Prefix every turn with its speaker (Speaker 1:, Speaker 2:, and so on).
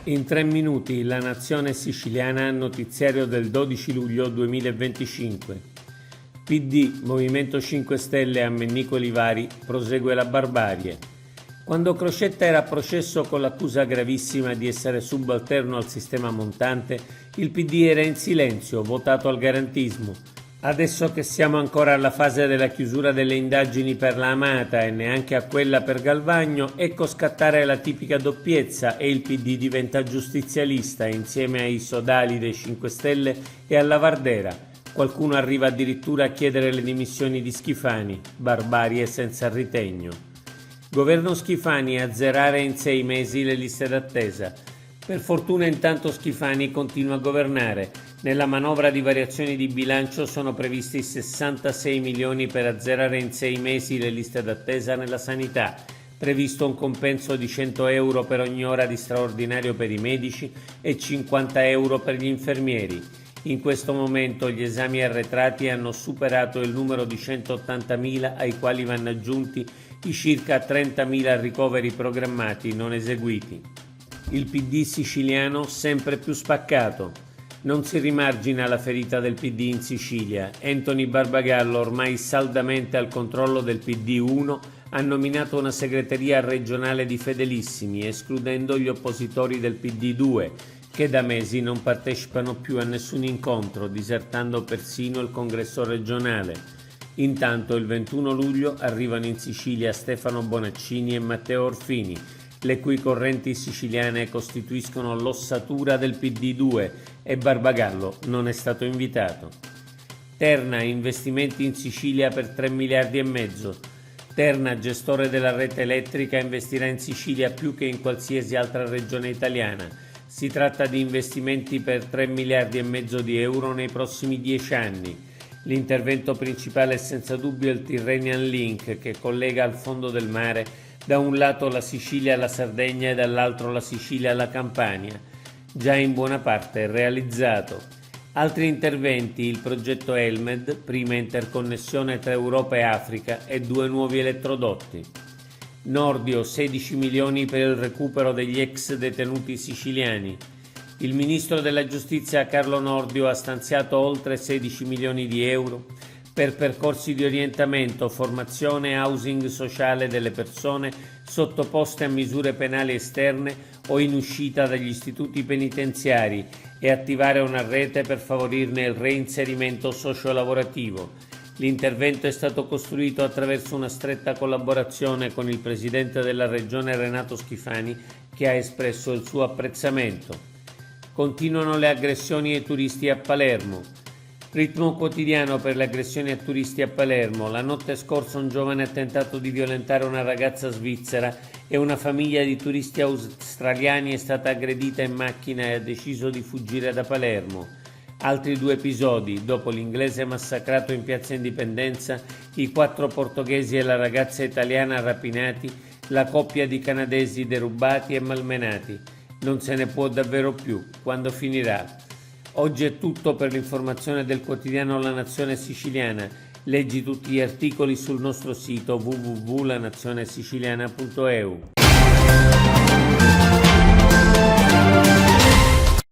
Speaker 1: In 3 minuti la nazione siciliana, notiziario del 12 luglio 2025. PD, Movimento 5 Stelle, Ammennico Livari, prosegue la barbarie. Quando Crocetta era a processo con l'accusa gravissima di essere subalterno al sistema montante, il PD era in silenzio, votato al garantismo. Adesso che siamo ancora alla fase della chiusura delle indagini per la Amata e neanche a quella per Galvagno, ecco scattare la tipica doppiezza e il PD diventa giustizialista insieme ai sodali dei 5 Stelle e alla Vardera. Qualcuno arriva addirittura a chiedere le dimissioni di Schifani, barbarie senza ritegno. Governo Schifani a azzerare in 6 mesi le liste d'attesa. Per fortuna intanto Schifani continua a governare. Nella manovra di variazioni di bilancio sono previsti 66 milioni per azzerare in 6 mesi le liste d'attesa nella sanità. Previsto un compenso di 100 euro per ogni ora di straordinario per i medici e 50 euro per gli infermieri. In questo momento gli esami arretrati hanno superato il numero di 180.000 ai quali vanno aggiunti i circa 30.000 ricoveri programmati non eseguiti. Il PD siciliano sempre più spaccato. Non si rimargina la ferita del PD in Sicilia. Anthony Barbagallo, ormai saldamente al controllo del PD 1, ha nominato una segreteria regionale di fedelissimi, escludendo gli oppositori del PD 2, che da mesi non partecipano più a nessun incontro, disertando persino il congresso regionale. Intanto il 21 luglio arrivano in Sicilia Stefano Bonaccini e Matteo Orfini, le cui correnti siciliane costituiscono l'ossatura del PD2 e Barbagallo non è stato invitato. Terna, investimenti in Sicilia per 3 miliardi e mezzo. Terna, gestore della rete elettrica, investirà in Sicilia più che in qualsiasi altra regione italiana. Si tratta di investimenti per 3 miliardi e mezzo di euro nei prossimi 10 anni. L'intervento principale è senza dubbio il Tyrrhenian Link, che collega al fondo del mare da un lato la Sicilia alla Sardegna e dall'altro la Sicilia alla Campania, già in buona parte realizzato. Altri interventi: il progetto Elmed, prima interconnessione tra Europa e Africa, e 2 nuovi elettrodotti. Nordio, 16 milioni per il recupero degli ex detenuti siciliani. Il ministro della Giustizia Carlo Nordio ha stanziato oltre 16 milioni di euro per percorsi di orientamento, formazione e housing sociale delle persone sottoposte a misure penali esterne o in uscita dagli istituti penitenziari e attivare una rete per favorirne il reinserimento socio-lavorativo. L'intervento è stato costruito attraverso una stretta collaborazione con il presidente della regione Renato Schifani, che ha espresso il suo apprezzamento. Continuano le aggressioni ai turisti a Palermo. Ritmo quotidiano per le aggressioni a turisti a Palermo. La notte scorsa un giovane ha tentato di violentare una ragazza svizzera e una famiglia di turisti australiani è stata aggredita in macchina e ha deciso di fuggire da Palermo. Altri 2 episodi: dopo l'inglese massacrato in piazza Indipendenza, i 4 portoghesi e la ragazza italiana rapinati, la coppia di canadesi derubati e malmenati. Non se ne può davvero più. Quando finirà? Oggi è tutto per l'informazione del quotidiano La Nazione Siciliana. Leggi tutti gli articoli sul nostro sito www.lanazionesiciliana.eu.